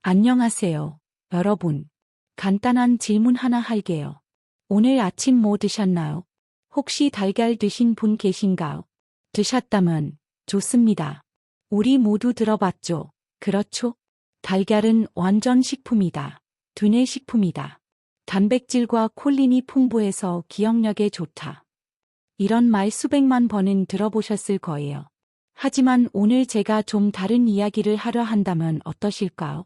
안녕하세요, 여러분. 간단한 질문 하나 할게요. 오늘 아침 뭐 드셨나요? 혹시 달걀 드신 분 계신가요? 드셨다면 좋습니다. 우리 모두 들어봤죠? 그렇죠? 달걀은 완전 식품이다. 두뇌 식품이다. 단백질과 콜린이 풍부해서 기억력에 좋다. 이런 말 수백만 번은 들어보셨을 거예요. 하지만 오늘 제가 좀 다른 이야기를 하려 한다면 어떠실까요?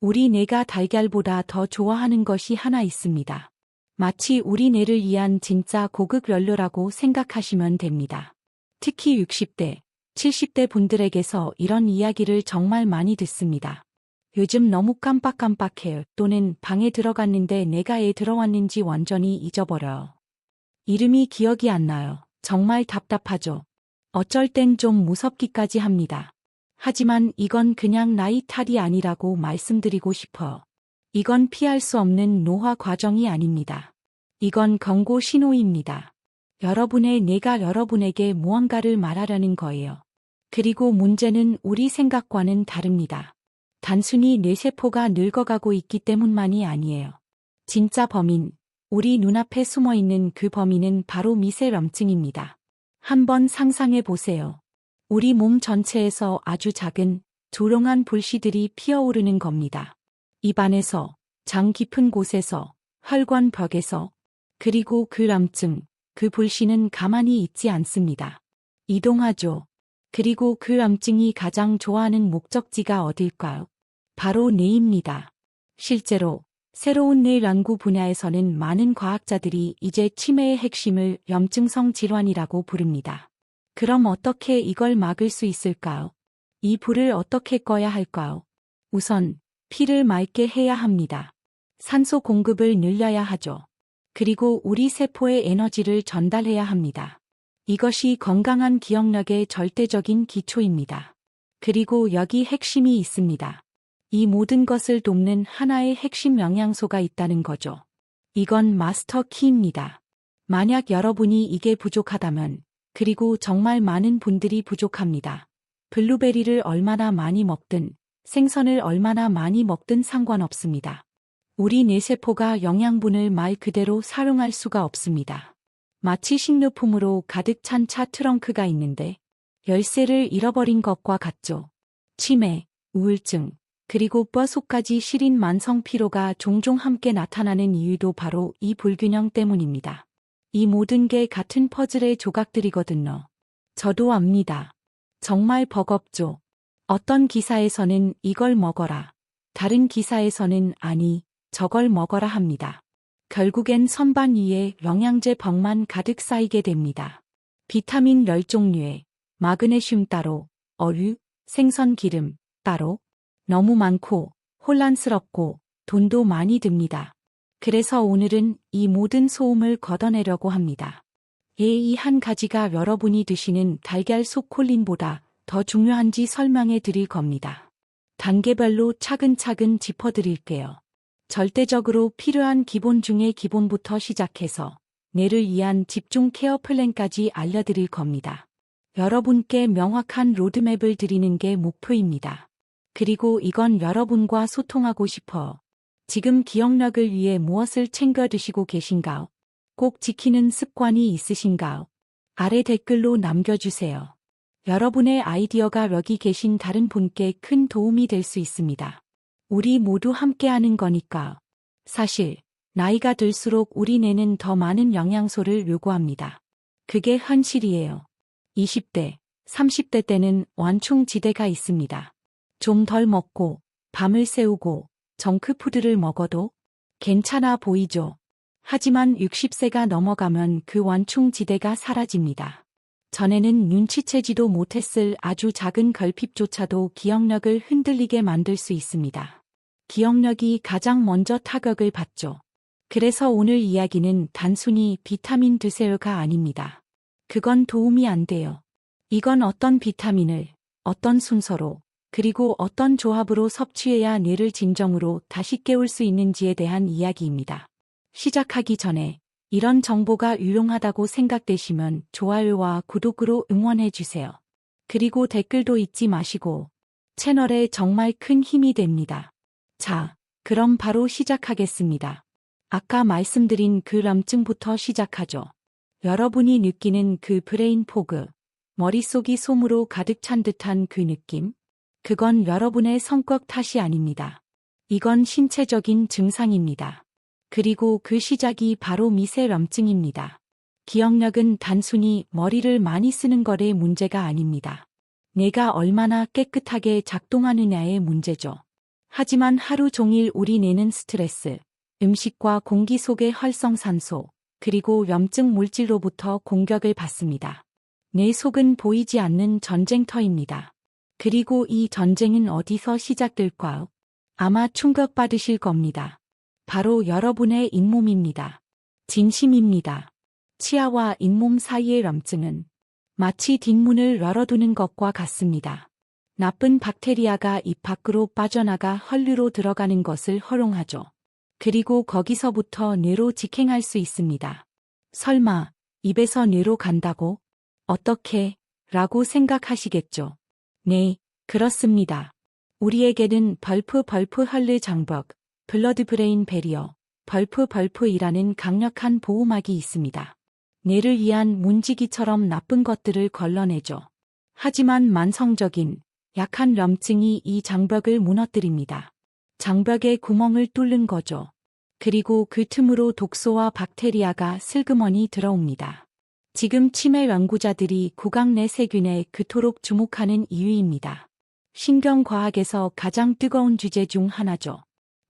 우리 뇌가 달걀보다 더 좋아하는 것이 하나 있습니다. 마치 우리 뇌를 위한 진짜 고급 연료라고 생각하시면 됩니다. 특히 60대, 70대 분들에게서 이런 이야기를 정말 많이 듣습니다. 요즘 너무 깜빡깜빡해요. 또는 방에 들어갔는데 내가 애 들어왔는지 완전히 잊어버려요. 이름이 기억이 안 나요. 정말 답답하죠. 어쩔 땐 좀 무섭기까지 합니다. 하지만 이건 그냥 나이 탓이 아니라고 말씀드리고 싶어요. 이건 피할 수 없는 노화 과정이 아닙니다. 이건 경고 신호입니다. 여러분의 뇌가 여러분에게 무언가를 말하려는 거예요. 그리고 문제는 우리 생각과는 다릅니다. 단순히 뇌세포가 늙어가고 있기 때문만이 아니에요. 진짜 범인, 우리 눈앞에 숨어있는 그 범인은 바로 미세염증입니다. 한번 상상해 보세요. 우리 몸 전체에서 아주 작은, 조롱한 불씨들이 피어오르는 겁니다. 입안에서, 장 깊은 곳에서, 혈관 벽에서, 그리고 그 염증, 그 불씨는 가만히 있지 않습니다. 이동하죠. 그리고 그 염증이 가장 좋아하는 목적지가 어딜까요? 바로 뇌입니다. 실제로 새로운 뇌 연구 분야에서는 많은 과학자들이 이제 치매의 핵심을 염증성 질환이라고 부릅니다. 그럼 어떻게 이걸 막을 수 있을까요? 이 불을 어떻게 꺼야 할까요? 우선 피를 맑게 해야 합니다. 산소 공급을 늘려야 하죠. 그리고 우리 세포에 에너지를 전달해야 합니다. 이것이 건강한 기억력의 절대적인 기초입니다. 그리고 여기 핵심이 있습니다. 이 모든 것을 돕는 하나의 핵심 영양소가 있다는 거죠. 이건 마스터 키입니다. 만약 여러분이 이게 부족하다면, 그리고 정말 많은 분들이 부족합니다. 블루베리를 얼마나 많이 먹든, 생선을 얼마나 많이 먹든 상관없습니다. 우리 뇌세포가 영양분을 말 그대로 사용할 수가 없습니다. 마치 식료품으로 가득 찬 차 트렁크가 있는데 열쇠를 잃어버린 것과 같죠. 치매, 우울증, 그리고 뼛속까지 시린 만성 피로가 종종 함께 나타나는 이유도 바로 이 불균형 때문입니다. 이 모든 게 같은 퍼즐의 조각들이거든요. 저도 압니다. 정말 버겁죠. 어떤 기사에서는 이걸 먹어라. 다른 기사에서는 아니, 저걸 먹어라 합니다. 결국엔 선반 위에 영양제 벽만 가득 쌓이게 됩니다. 비타민 10종류에 마그네슘 따로, 어류, 생선 기름 따로, 너무 많고 혼란스럽고 돈도 많이 듭니다. 그래서 오늘은 이 모든 소음을 걷어내려고 합니다. 이 한 가지가 여러분이 드시는 달걀 속 콜린보다 더 중요한지 설명해 드릴 겁니다. 단계별로 차근차근 짚어드릴게요. 절대적으로 필요한 기본 중의 기본부터 시작해서 뇌를 위한 집중 케어 플랜까지 알려드릴 겁니다. 여러분께 명확한 로드맵을 드리는 게 목표입니다. 그리고 이건 여러분과 소통하고 싶어. 지금 기억력을 위해 무엇을 챙겨 드시고 계신가요? 꼭 지키는 습관이 있으신가요? 아래 댓글로 남겨주세요. 여러분의 아이디어가 여기 계신 다른 분께 큰 도움이 될 수 있습니다. 우리 모두 함께하는 거니까. 사실 나이가 들수록 우리 뇌는 더 많은 영양소를 요구합니다. 그게 현실이에요. 20대, 30대 때는 완충지대가 있습니다. 좀 덜 먹고 밤을 새우고 정크푸드를 먹어도 괜찮아 보이죠. 하지만 60세가 넘어가면 그 완충지대가 사라집니다. 전에는 눈치채지도 못했을 아주 작은 결핍조차도 기억력을 흔들리게 만들 수 있습니다. 기억력이 가장 먼저 타격을 받죠. 그래서 오늘 이야기는 단순히 비타민 드세요가 아닙니다. 그건 도움이 안 돼요. 이건 어떤 비타민을, 어떤 순서로, 그리고 어떤 조합으로 섭취해야 뇌를 진정으로 다시 깨울 수 있는지에 대한 이야기입니다. 시작하기 전에 이런 정보가 유용하다고 생각되시면 좋아요와 구독으로 응원해주세요. 그리고 댓글도 잊지 마시고 채널에 정말 큰 힘이 됩니다. 자, 그럼 바로 시작하겠습니다. 아까 말씀드린 그 염증부터 시작하죠. 여러분이 느끼는 그 브레인 포그, 머릿속이 솜으로 가득 찬 듯한 그 느낌? 그건 여러분의 성격 탓이 아닙니다. 이건 신체적인 증상입니다. 그리고 그 시작이 바로 미세염증입니다. 기억력은 단순히 머리를 많이 쓰는 거래 문제가 아닙니다. 뇌가 얼마나 깨끗하게 작동하느냐의 문제죠. 하지만 하루 종일 우리 뇌는 스트레스, 음식과 공기 속의 활성산소, 그리고 염증 물질로부터 공격을 받습니다. 뇌 속은 보이지 않는 전쟁터입니다. 그리고 이 전쟁은 어디서 시작될까요? 아마 충격받으실 겁니다. 바로 여러분의 잇몸입니다. 진심입니다. 치아와 잇몸 사이의 염증은 마치 뒷문을 열어두는 것과 같습니다. 나쁜 박테리아가 입 밖으로 빠져나가 헐류로 들어가는 것을 허용하죠. 그리고 거기서부터 뇌로 직행할 수 있습니다. 설마 입에서 뇌로 간다고? 어떻게? 라고 생각하시겠죠. 네, 그렇습니다. 우리에게는 벌프 헐르 장벽, 블러드 브레인 베리어, 벌프이라는 강력한 보호막이 있습니다. 뇌를 위한 문지기처럼 나쁜 것들을 걸러내죠. 하지만 만성적인, 약한 염증이 이 장벽을 무너뜨립니다. 장벽에 구멍을 뚫는 거죠. 그리고 그 틈으로 독소와 박테리아가 슬그머니 들어옵니다. 지금 치매 연구자들이 구강 내 세균에 그토록 주목하는 이유입니다. 신경과학에서 가장 뜨거운 주제 중 하나죠.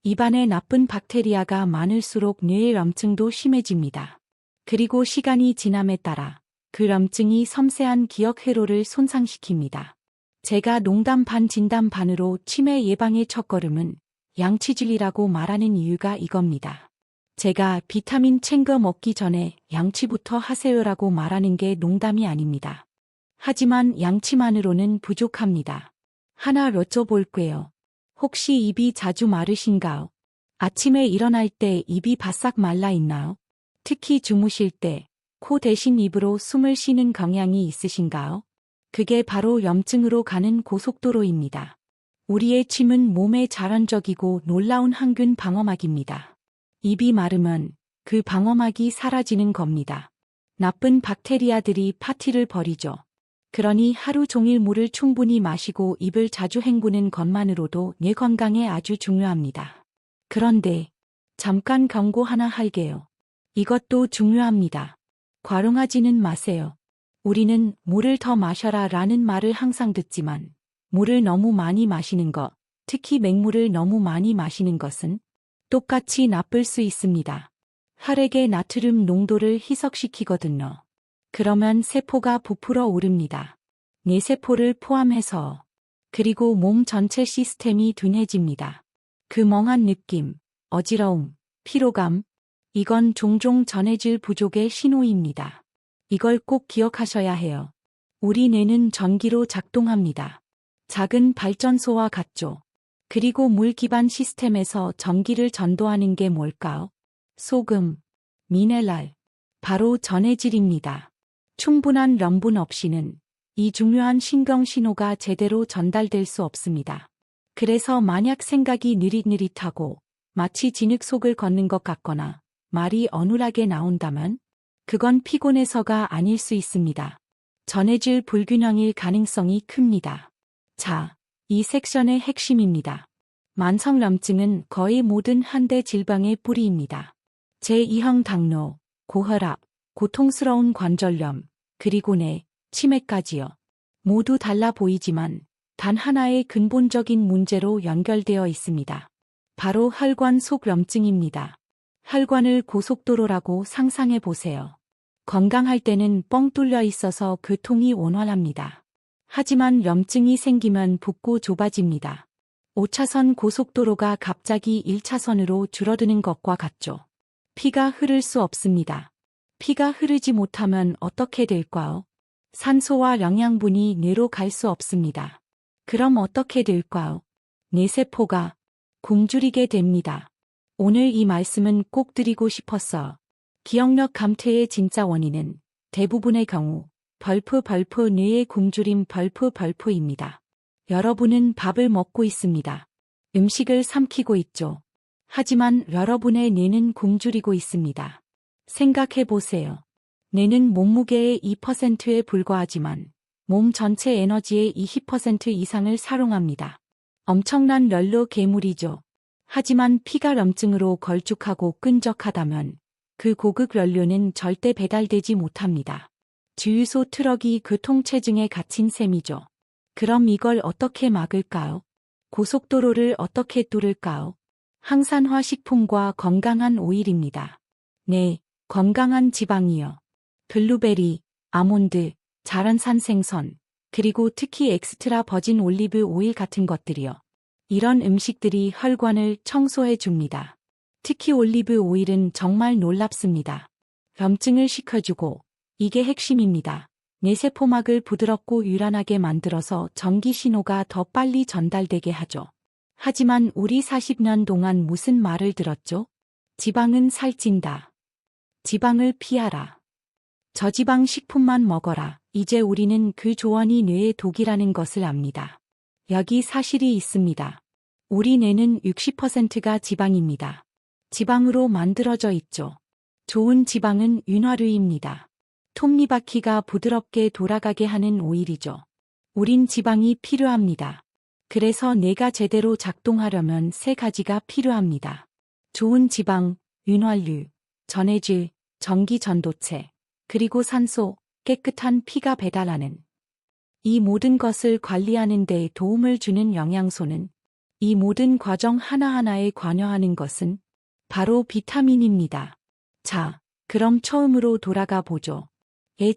입안에 나쁜 박테리아가 많을수록 뇌의 염증도 심해집니다. 그리고 시간이 지남에 따라 그 염증이 섬세한 기억 회로를 손상시킵니다. 제가 농담 반 진담 반으로 치매 예방의 첫걸음은 양치질이라고 말하는 이유가 이겁니다. 제가 비타민 챙겨 먹기 전에 양치부터 하세요라고 말하는 게 농담이 아닙니다. 하지만 양치만으로는 부족합니다. 하나 여쭤볼게요. 혹시 입이 자주 마르신가요? 아침에 일어날 때 입이 바싹 말라 있나요? 특히 주무실 때 코 대신 입으로 숨을 쉬는 경향이 있으신가요? 그게 바로 염증으로 가는 고속도로입니다. 우리의 침은 몸의 자연적이고 놀라운 항균 방어막입니다. 입이 마르면 그 방어막이 사라지는 겁니다. 나쁜 박테리아들이 파티를 벌이죠. 그러니 하루 종일 물을 충분히 마시고 입을 자주 헹구는 것만으로도 뇌 건강에 아주 중요합니다. 그런데 잠깐 경고 하나 할게요. 이것도 중요합니다. 과롱하지는 마세요. 우리는 물을 더 마셔라 라는 말을 항상 듣지만 물을 너무 많이 마시는 것, 특히 맹물을 너무 많이 마시는 것은 똑같이 나쁠 수 있습니다. 혈액의 나트륨 농도를 희석시키거든요. 그러면 세포가 부풀어 오릅니다. 뇌세포를 포함해서. 그리고 몸 전체 시스템이 둔해집니다. 그 멍한 느낌, 어지러움, 피로감, 이건 종종 전해질 부족의 신호입니다. 이걸 꼭 기억하셔야 해요. 우리 뇌는 전기로 작동합니다. 작은 발전소와 같죠. 그리고 물 기반 시스템에서 전기를 전도하는 게 뭘까요? 소금, 미네랄, 바로 전해질입니다. 충분한 염분 없이는 이 중요한 신경 신호가 제대로 전달될 수 없습니다. 그래서 만약 생각이 느릿느릿하고 마치 진흙 속을 걷는 것 같거나 말이 어눌하게 나온다면 그건 피곤해서가 아닐 수 있습니다. 전해질 불균형일 가능성이 큽니다. 자, 이 섹션의 핵심입니다. 만성염증은 거의 모든 한대 질병의 뿌리입니다. 제2형 당뇨, 고혈압, 고통스러운 관절염, 그리고 뇌, 치매까지요. 모두 달라 보이지만 단 하나의 근본적인 문제로 연결되어 있습니다. 바로 혈관 속 염증입니다. 혈관을 고속도로라고 상상해 보세요. 건강할 때는 뻥 뚫려 있어서 교통이 원활합니다. 하지만 염증이 생기면 붓고 좁아집니다. 5차선 고속도로가 갑자기 1차선으로 줄어드는 것과 같죠. 피가 흐를 수 없습니다. 피가 흐르지 못하면 어떻게 될까요? 산소와 영양분이 뇌로 갈 수 없습니다. 그럼 어떻게 될까요? 뇌세포가 굶주리게 됩니다. 오늘 이 말씀은 꼭 드리고 싶었어요. 기억력 감퇴의 진짜 원인은 대부분의 경우 벌프 뇌의 굶주림 벌프입니다. 여러분은 밥을 먹고 있습니다. 음식을 삼키고 있죠. 하지만 여러분의 뇌는 굶주리고 있습니다. 생각해 보세요. 뇌는 몸무게의 2%에 불과하지만 몸 전체 에너지의 20% 이상을 사용합니다. 엄청난 연료 괴물이죠. 하지만 피가 염증으로 걸쭉하고 끈적하다면 그 고급 연료는 절대 배달되지 못합니다. 주유소 트럭이 교통체증에 갇힌 셈이죠. 그럼 이걸 어떻게 막을까요? 고속도로를 어떻게 뚫을까요? 항산화 식품과 건강한 오일입니다. 네, 건강한 지방이요. 블루베리, 아몬드, 자연산 생선, 그리고 특히 엑스트라 버진 올리브 오일 같은 것들이요. 이런 음식들이 혈관을 청소해 줍니다. 특히 올리브 오일은 정말 놀랍습니다. 염증을 식혀주고, 이게 핵심입니다. 뇌세포막을 부드럽고 유연하게 만들어서 전기 신호가 더 빨리 전달되게 하죠. 하지만 우리 40년 동안 무슨 말을 들었죠? 지방은 살찐다. 지방을 피하라. 저지방 식품만 먹어라. 이제 우리는 그 조언이 뇌의 독이라는 것을 압니다. 여기 사실이 있습니다. 우리 뇌는 60%가 지방입니다. 지방으로 만들어져 있죠. 좋은 지방은 윤활유입니다. 톱니바퀴가 부드럽게 돌아가게 하는 오일이죠. 우린 지방이 필요합니다. 그래서 뇌가 제대로 작동하려면 세 가지가 필요합니다. 좋은 지방, 윤활유, 전해질, 전기전도체, 그리고 산소, 깨끗한 피가 배달하는 이 모든 것을 관리하는 데 도움을 주는 영양소는 이 모든 과정 하나하나에 관여하는 것은 바로 비타민입니다. 자, 그럼 처음으로 돌아가 보죠.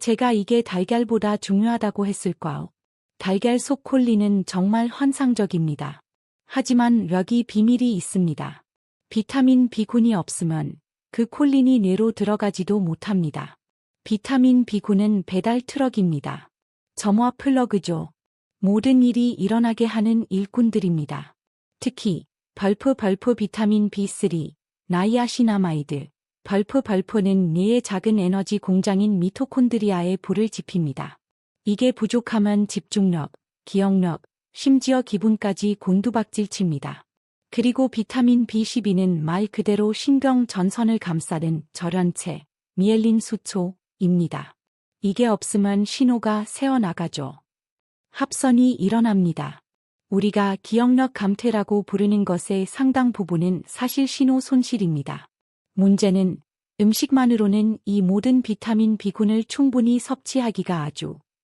제가 이게 달걀보다 중요하다고 했을까요? 달걀 속 콜린은 정말 환상적입니다. 하지만 여기 비밀이 있습니다. 비타민 B군이 없으면 그 콜린이 뇌로 들어가지도 못합니다. 비타민 B군은 배달 트럭입니다. 점화 플러그죠. 모든 일이 일어나게 하는 일꾼들입니다. 특히 벌프 비타민 B3, 나이아시나마이드, 벌프는 뇌의 작은 에너지 공장인 미토콘드리아에 불을 지핍니다. 이게 부족하면 집중력, 기억력, 심지어 기분까지 곤두박질칩니다. 그리고 비타민 B12는 말 그대로 신경 전선을 감싸는 절연체, 미엘린 수초입니다. 이게 없으면 신호가 새어나가죠. 합선이 일어납니다. 우리가 기억력 감퇴라고 부르는 것의 상당 부분은 사실 신호 손실입니다. 문제는 음식만으로는 이 모든 비타민 B군을 충분히 섭취하기가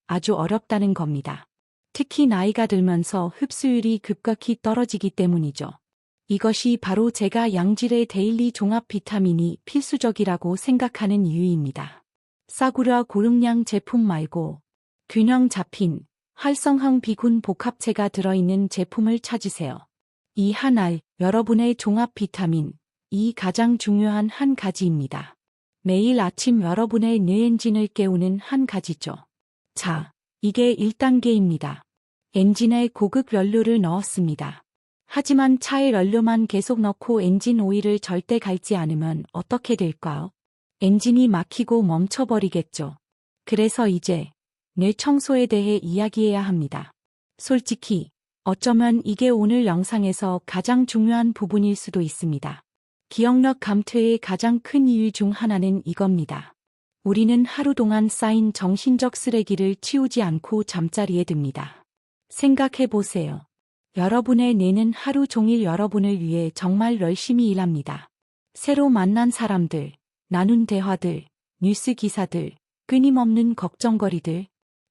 아주 어렵다는 겁니다. 특히 나이가 들면서 흡수율이 급격히 떨어지기 때문이죠. 이것이 바로 제가 양질의 데일리 종합 비타민이 필수적이라고 생각하는 이유입니다. 싸구려 고용량 제품 말고 균형 잡힌 활성형 비군 복합체가 들어있는 제품을 찾으세요. 이 하나, 여러분의 종합 비타민, 이 가장 중요한 한 가지입니다. 매일 아침 여러분의 뇌 엔진을 깨우는 한 가지죠. 자, 이게 1단계입니다. 엔진에 고급 연료를 넣었습니다. 하지만 차에 연료만 계속 넣고 엔진 오일을 절대 갈지 않으면 어떻게 될까요? 엔진이 막히고 멈춰버리겠죠. 그래서 이제 뇌 청소에 대해 이야기해야 합니다. 솔직히 어쩌면 이게 오늘 영상에서 가장 중요한 부분일 수도 있습니다. 기억력 감퇴의 가장 큰 이유 중 하나는 이겁니다. 우리는 하루 동안 쌓인 정신적 쓰레기를 치우지 않고 잠자리에 듭니다. 생각해 보세요. 여러분의 뇌는 하루 종일 여러분을 위해 정말 열심히 일합니다. 새로 만난 사람들, 나눈 대화들, 뉴스 기사들, 끊임없는 걱정거리들,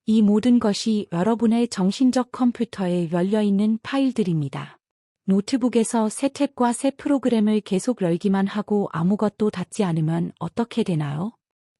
이 모든 것이 여러분의 정신적 컴퓨터에 열려있는 파일들입니다. 노트북에서 새 탭과 새 프로그램을 계속 열기만 하고 아무것도 닫지 않으면 어떻게 되나요?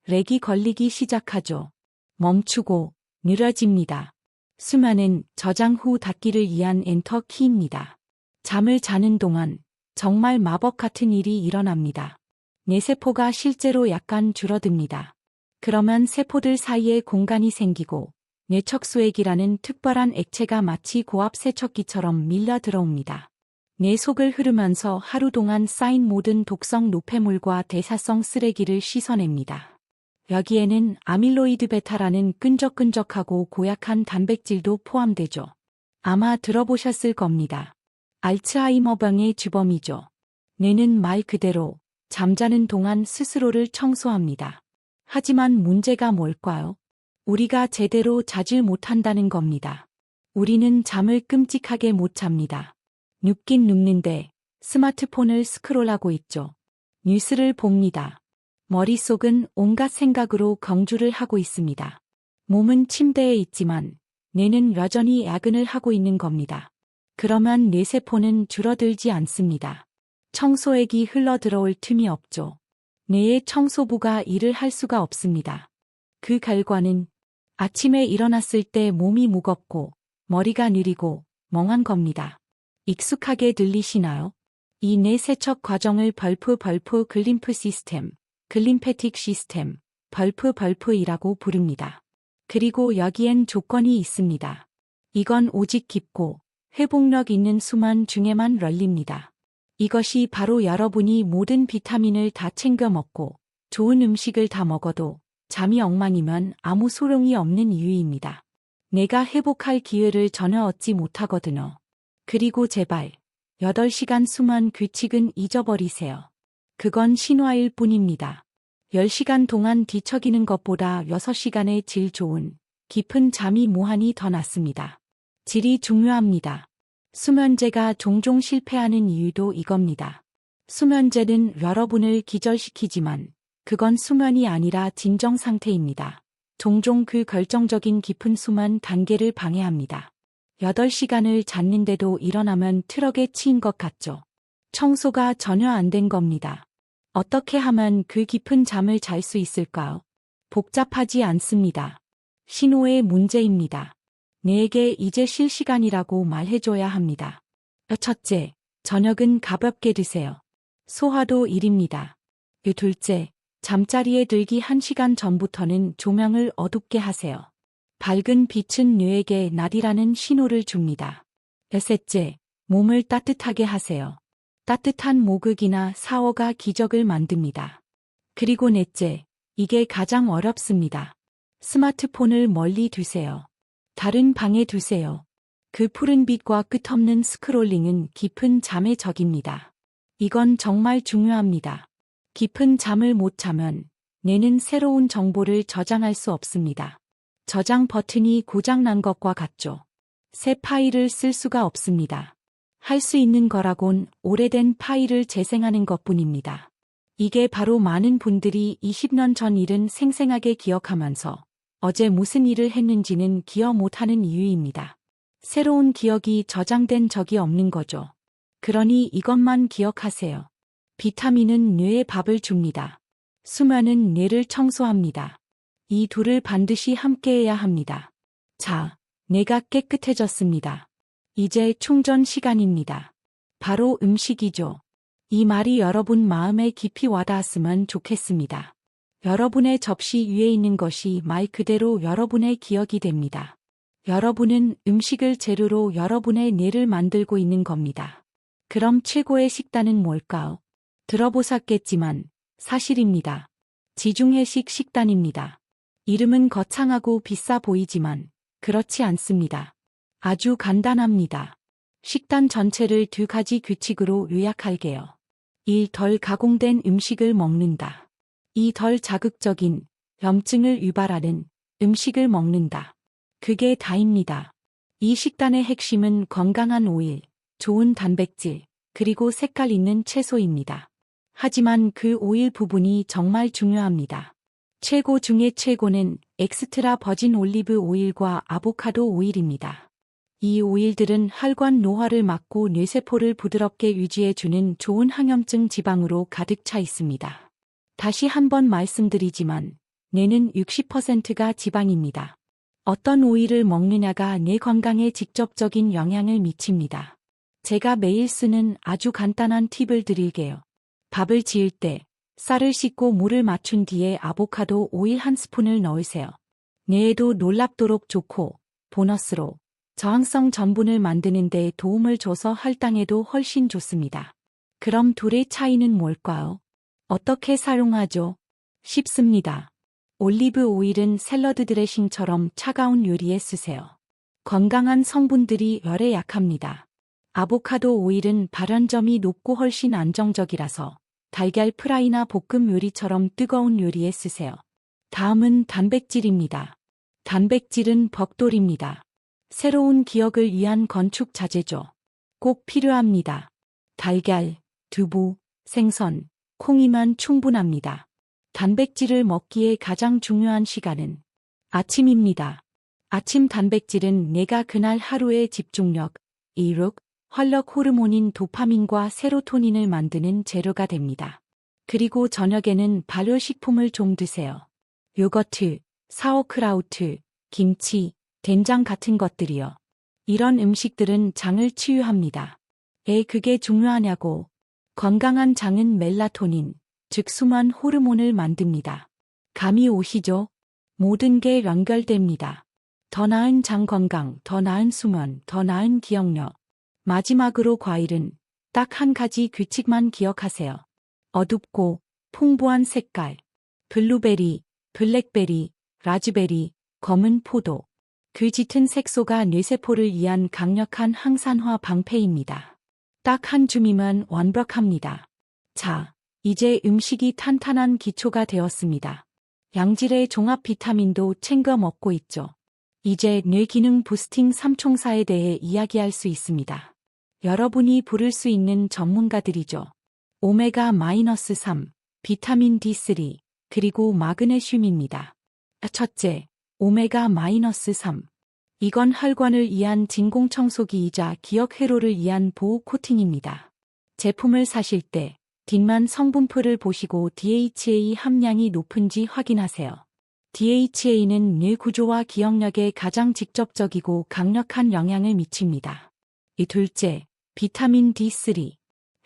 렉이 걸리기 시작하죠. 멈추고 느려집니다. 수많은 저장 후 닫기를 위한 엔터 키입니다. 잠을 자는 동안 정말 마법 같은 일이 일어납니다. 뇌세포가 실제로 약간 줄어듭니다. 그러면 세포들 사이에 공간이 생기고 뇌척수액이라는 특별한 액체가 마치 고압 세척기처럼 밀려 들어옵니다. 뇌 속을 흐르면서 하루 동안 쌓인 모든 독성 노폐물과 대사성 쓰레기를 씻어냅니다. 여기에는 아밀로이드 베타라는 끈적끈적하고 고약한 단백질도 포함되죠. 아마 들어보셨을 겁니다. 알츠하이머병의 주범이죠. 뇌는 말 그대로 잠자는 동안 스스로를 청소합니다. 하지만 문제가 뭘까요? 우리가 제대로 자질 못한다는 겁니다. 우리는 잠을 끔찍하게 못 잡니다. 눕긴 눕는데 스마트폰을 스크롤하고 있죠. 뉴스를 봅니다. 머릿속은 온갖 생각으로 경주를 하고 있습니다. 몸은 침대에 있지만 뇌는 여전히 야근을 하고 있는 겁니다. 그러면 뇌세포는 줄어들지 않습니다. 청소액이 흘러들어올 틈이 없죠. 뇌의 청소부가 일을 할 수가 없습니다. 그 결과는 아침에 일어났을 때 몸이 무겁고 머리가 느리고 멍한 겁니다. 익숙하게 들리시나요? 이 뇌 세척 과정을 벌프 글림프 시스템, 글림패틱 시스템, 벌프이라고 부릅니다. 그리고 여기엔 조건이 있습니다. 이건 오직 깊고 회복력 있는 수면 중에만 열립니다. 이것이 바로 여러분이 모든 비타민을 다 챙겨 먹고 좋은 음식을 다 먹어도 잠이 엉망이면 아무 소용이 없는 이유입니다. 내가 회복할 기회를 전혀 얻지 못하거든요. 그리고 제발 8시간 수면 규칙은 잊어버리세요. 그건 신화일 뿐입니다. 10시간 동안 뒤척이는 것보다 6시간의 질 좋은 깊은 잠이 무한히 더 낫습니다. 질이 중요합니다. 수면제가 종종 실패하는 이유도 이겁니다. 수면제는 여러분을 기절시키지만 그건 수면이 아니라 진정 상태입니다. 종종 그 결정적인 깊은 수면 단계를 방해합니다. 8시간을 잤는데도 일어나면 트럭에 치인 것 같죠. 청소가 전혀 안 된 겁니다. 어떻게 하면 그 깊은 잠을 잘 수 있을까요? 복잡하지 않습니다. 신호의 문제입니다. 내게 이제 쉴 시간이라고 말해줘야 합니다. 첫째, 저녁은 가볍게 드세요. 소화도 1입니다. 둘째, 잠자리에 들기 1시간 전부터는 조명을 어둡게 하세요. 밝은 빛은 뇌에게 낮이라는 신호를 줍니다. 셋째, 몸을 따뜻하게 하세요. 따뜻한 목욕이나 샤워가 기적을 만듭니다. 그리고 넷째, 이게 가장 어렵습니다. 스마트폰을 멀리 두세요. 다른 방에 두세요. 그 푸른 빛과 끝없는 스크롤링은 깊은 잠의 적입니다. 이건 정말 중요합니다. 깊은 잠을 못 자면 뇌는 새로운 정보를 저장할 수 없습니다. 저장 버튼이 고장난 것과 같죠. 새 파일을 쓸 수가 없습니다. 할 수 있는 거라곤 오래된 파일을 재생하는 것뿐입니다. 이게 바로 많은 분들이 20년 전 일은 생생하게 기억하면서 어제 무슨 일을 했는지는 기억 못하는 이유입니다. 새로운 기억이 저장된 적이 없는 거죠. 그러니 이것만 기억하세요. 비타민은 뇌에 밥을 줍니다. 수면은 뇌를 청소합니다. 이 둘을 반드시 함께해야 합니다. 자, 뇌가 깨끗해졌습니다. 이제 충전 시간입니다. 바로 음식이죠. 이 말이 여러분 마음에 깊이 와닿았으면 좋겠습니다. 여러분의 접시 위에 있는 것이 말 그대로 여러분의 기억이 됩니다. 여러분은 음식을 재료로 여러분의 뇌를 만들고 있는 겁니다. 그럼 최고의 식단은 뭘까요? 들어보셨겠지만 사실입니다. 지중해식 식단입니다. 이름은 거창하고 비싸 보이지만 그렇지 않습니다. 아주 간단합니다. 식단 전체를 2가지 규칙으로 요약할게요. 1. 덜 가공된 음식을 먹는다. 2. 덜 자극적인, 염증을 유발하는 음식을 먹는다. 그게 다입니다. 이 식단의 핵심은 건강한 오일, 좋은 단백질, 그리고 색깔 있는 채소입니다. 하지만 그 오일 부분이 정말 중요합니다. 최고 중의 최고는 엑스트라 버진 올리브 오일과 아보카도 오일입니다. 이 오일들은 혈관 노화를 막고 뇌세포를 부드럽게 유지해주는 좋은 항염증 지방으로 가득 차 있습니다. 다시 한번 말씀드리지만 뇌는 60%가 지방입니다. 어떤 오일을 먹느냐가 뇌 건강에 직접적인 영향을 미칩니다. 제가 매일 쓰는 아주 간단한 팁을 드릴게요. 밥을 지을 때 쌀을 씻고 물을 맞춘 뒤에 아보카도 오일 1스푼을 넣으세요. 뇌에도 놀랍도록 좋고 보너스로 저항성 전분을 만드는 데 도움을 줘서 혈당에도 훨씬 좋습니다. 그럼 둘의 차이는 뭘까요? 어떻게 사용하죠? 쉽습니다. 올리브 오일은 샐러드 드레싱처럼 차가운 요리에 쓰세요. 건강한 성분들이 열에 약합니다. 아보카도 오일은 발연점이 높고 훨씬 안정적이라서 달걀 프라이나 볶음 요리처럼 뜨거운 요리에 쓰세요. 다음은 단백질입니다. 단백질은 벽돌입니다. 새로운 기억을 위한 건축 자재죠. 꼭 필요합니다. 달걀, 두부, 생선, 콩이면 충분합니다. 단백질을 먹기에 가장 중요한 시간은 아침입니다. 아침 단백질은 내가 그날 하루의 집중력, 이룩, 활력 호르몬인 도파민과 세로토닌을 만드는 재료가 됩니다. 그리고 저녁에는 발효식품을 좀 드세요. 요거트, 사워크라우트, 김치, 된장 같은 것들이요. 이런 음식들은 장을 치유합니다. 그게 중요하냐고. 건강한 장은 멜라토닌, 즉 순환 호르몬을 만듭니다. 감이 오시죠? 모든 게 연결됩니다. 더 나은 장 건강, 더 나은 수면, 더 나은 기억력. 마지막으로 과일은 딱 한 가지 규칙만 기억하세요. 어둡고 풍부한 색깔. 블루베리, 블랙베리, 라즈베리, 검은 포도. 그 짙은 색소가 뇌세포를 위한 강력한 항산화 방패입니다. 딱 한 줌이면 완벽합니다. 자, 이제 음식이 탄탄한 기초가 되었습니다. 양질의 종합 비타민도 챙겨 먹고 있죠. 이제 뇌 기능 부스팅 삼총사에 대해 이야기할 수 있습니다. 여러분이 부를 수 있는 전문가들이죠. 오메가-3, 비타민 D3, 그리고 마그네슘입니다. 첫째, 오메가-3. 이건 혈관을 위한 진공청소기이자 기억 회로를 위한 보호 코팅입니다. 제품을 사실 때 뒷만 성분표를 보시고 DHA 함량이 높은지 확인하세요. DHA는 뇌 구조와 기억력에 가장 직접적이고 강력한 영향을 미칩니다. 둘째, 비타민 D3.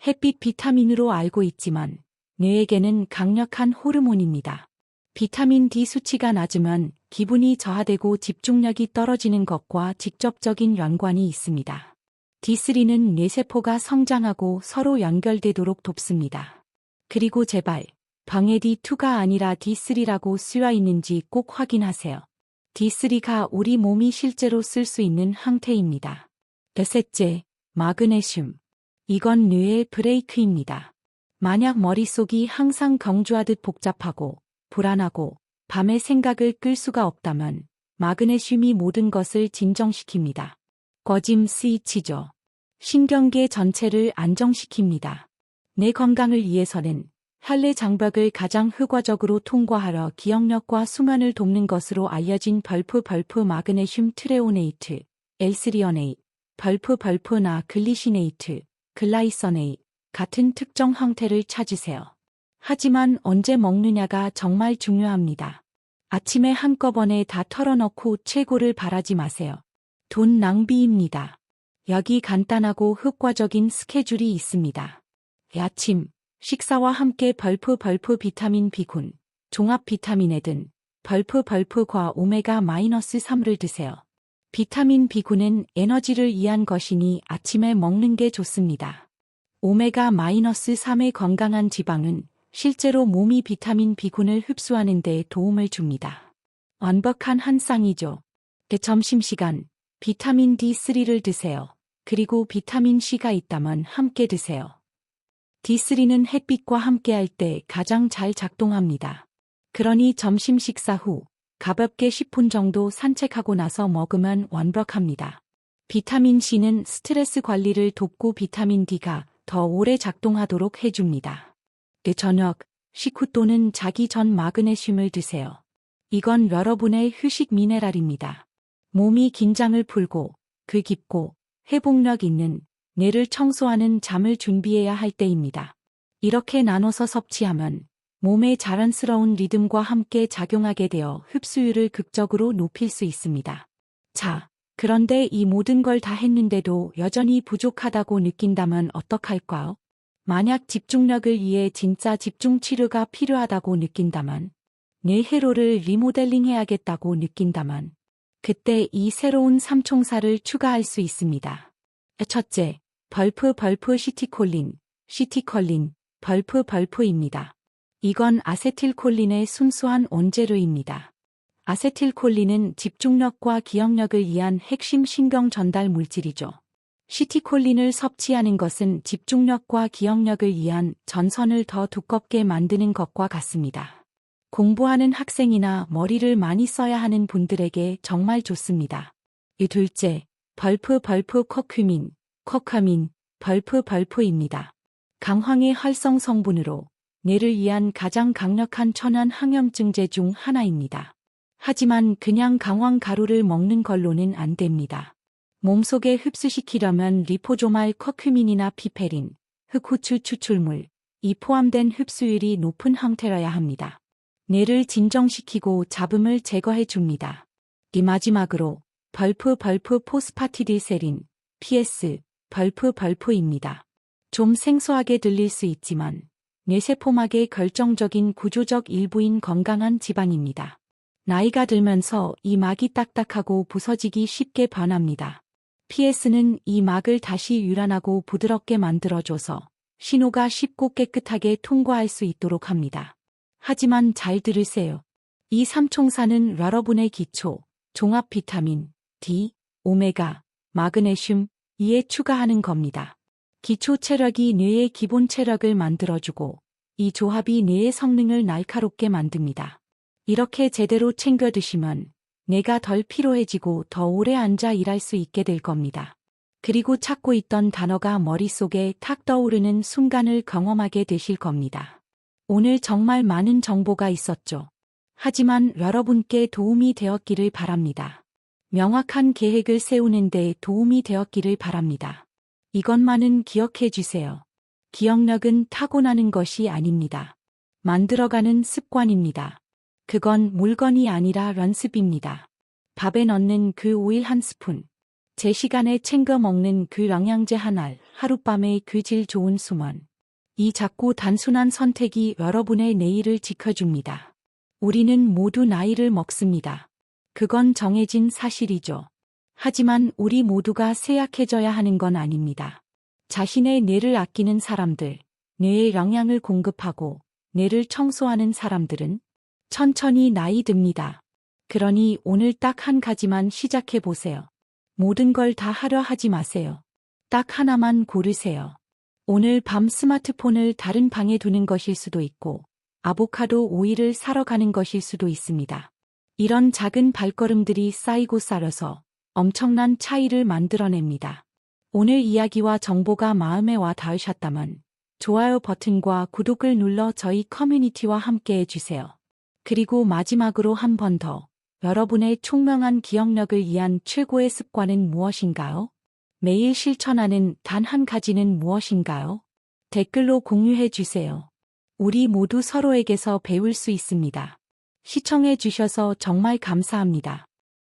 햇빛 비타민으로 알고 있지만 뇌에게는 강력한 호르몬입니다. 비타민 D 수치가 낮으면 기분이 저하되고 집중력이 떨어지는 것과 직접적인 연관이 있습니다. D3는 뇌세포가 성장하고 서로 연결되도록 돕습니다. 그리고 제발 병에 D2가 아니라 D3라고 쓰여 있는지 꼭 확인하세요. D3가 우리 몸이 실제로 쓸 수 있는 항체입니다. 셋째, 마그네슘. 이건 뇌의 브레이크입니다. 만약 머릿속이 항상 경주하듯 복잡하고 불안하고 밤에 생각을 끌 수가 없다면 마그네슘이 모든 것을 진정시킵니다. 꺼짐 스위치죠. 신경계 전체를 안정시킵니다. 내 건강을 위해서는 혈내 장벽을 가장 효과적으로 통과하려 기억력과 수면을 돕는 것으로 알려진 벌프 마그네슘 트레오네이트, 엘스리어네이트, 벌프나 글리시네이트, 글라이서네이트 같은 특정 형태를 찾으세요. 하지만 언제 먹느냐가 정말 중요합니다. 아침에 한꺼번에 다 털어넣고 최고를 바라지 마세요. 돈 낭비입니다. 여기 간단하고 효과적인 스케줄이 있습니다. 아침, 식사와 함께 벌프 비타민 B군, 종합 비타민에 든 벌프과 오메가-3를 드세요. 비타민 B군은 에너지를 위한 것이니 아침에 먹는 게 좋습니다. 오메가-3의 건강한 지방은 실제로 몸이 비타민 B군을 흡수하는 데 도움을 줍니다. 완벽한 한 쌍이죠. 점심시간 비타민 D3를 드세요. 그리고 비타민 C가 있다면 함께 드세요. D3는 햇빛과 함께할 때 가장 잘 작동합니다. 그러니 점심 식사 후 가볍게 10분 정도 산책하고 나서 먹으면 완벽합니다. 비타민 C는 스트레스 관리를 돕고 비타민 D가 더 오래 작동하도록 해줍니다. 저녁, 식후 또는 자기 전 마그네슘을 드세요. 이건 여러분의 휴식 미네랄입니다. 몸이 긴장을 풀고 깊고 회복력 있는 뇌를 청소하는 잠을 준비해야 할 때입니다. 이렇게 나눠서 섭취하면 몸의 자연스러운 리듬과 함께 작용하게 되어 흡수율을 극적으로 높일 수 있습니다. 자, 그런데 이 모든 걸 다 했는데도 여전히 부족하다고 느낀다면 어떡할까요? 만약 집중력을 위해 진짜 집중 치료가 필요하다고 느낀다면, 뇌 회로를 리모델링해야겠다고 느낀다면, 그때 이 새로운 삼총사를 추가할 수 있습니다. 첫째, 벌프 시티콜린, 벌프입니다. 이건 아세틸콜린의 순수한 원재료입니다. 아세틸콜린은 집중력과 기억력을 위한 핵심 신경 전달 물질이죠. 시티콜린을 섭취하는 것은 집중력과 기억력을 위한 전선을 더 두껍게 만드는 것과 같습니다. 공부하는 학생이나 머리를 많이 써야 하는 분들에게 정말 좋습니다. 둘째, 벌프 커큐민, 벌프입니다. 강황의 활성 성분으로 뇌를 위한 가장 강력한 천연 항염증제 중 하나입니다. 하지만 그냥 강황 가루를 먹는 걸로는 안 됩니다. 몸속에 흡수시키려면 리포조말 커큐민이나 피페린, 흑후추 추출물, 이 포함된 흡수율이 높은 형태여야 합니다. 뇌를 진정시키고 잡음을 제거해 줍니다. 마지막으로 벌프 포스파티딜세린, PS, 벌프입니다. 좀 생소하게 들릴 수 있지만 뇌세포막의 결정적인 구조적 일부인 건강한 지방입니다. 나이가 들면서 이 막이 딱딱하고 부서지기 쉽게 변합니다. PS는 이 막을 다시 유란하고 부드럽게 만들어줘서 신호가 쉽고 깨끗하게 통과할 수 있도록 합니다. 하지만 잘 들으세요. 이 삼총사는 여러분의 기초, 종합 비타민, D, 오메가, 마그네슘, 이에 추가하는 겁니다. 기초 체력이 뇌의 기본 체력을 만들어주고 이 조합이 뇌의 성능을 날카롭게 만듭니다. 이렇게 제대로 챙겨 드시면 뇌가 덜 피로해지고 더 오래 앉아 일할 수 있게 될 겁니다. 그리고 찾고 있던 단어가 머릿속에 탁 떠오르는 순간을 경험하게 되실 겁니다. 오늘 정말 많은 정보가 있었죠. 하지만 여러분께 도움이 되었기를 바랍니다. 명확한 계획을 세우는 데 도움이 되었기를 바랍니다. 이것만은 기억해 주세요. 기억력은 타고나는 것이 아닙니다. 만들어가는 습관입니다. 그건 물건이 아니라 연습입니다. 밥에 넣는 그 오일 한 스푼, 제 시간에 챙겨 먹는 그 영양제 한 알, 하룻밤의 그 질 좋은 수면. 이 작고 단순한 선택이 여러분의 내일을 지켜줍니다. 우리는 모두 나이를 먹습니다. 그건 정해진 사실이죠. 하지만 우리 모두가 쇠약해져야 하는 건 아닙니다. 자신의 뇌를 아끼는 사람들, 뇌에 영양을 공급하고 뇌를 청소하는 사람들은 천천히 나이 듭니다. 그러니 오늘 딱 한 가지만 시작해 보세요. 모든 걸 다 하려 하지 마세요. 딱 하나만 고르세요. 오늘 밤 스마트폰을 다른 방에 두는 것일 수도 있고, 아보카도 오일을 사러 가는 것일 수도 있습니다. 이런 작은 발걸음들이 쌓이고 쌓여서 엄청난 차이를 만들어냅니다. 오늘 이야기와 정보가 마음에 와 닿으셨다면 좋아요 버튼과 구독을 눌러 저희 커뮤니티와 함께 해주세요. 그리고 마지막으로 한 번 더, 여러분의 총명한 기억력을 위한 최고의 습관은 무엇인가요? 매일 실천하는 단 한 가지는 무엇인가요? 댓글로 공유해 주세요. 우리 모두 서로에게서 배울 수 있습니다. 시청해 주셔서 정말 감사합니다.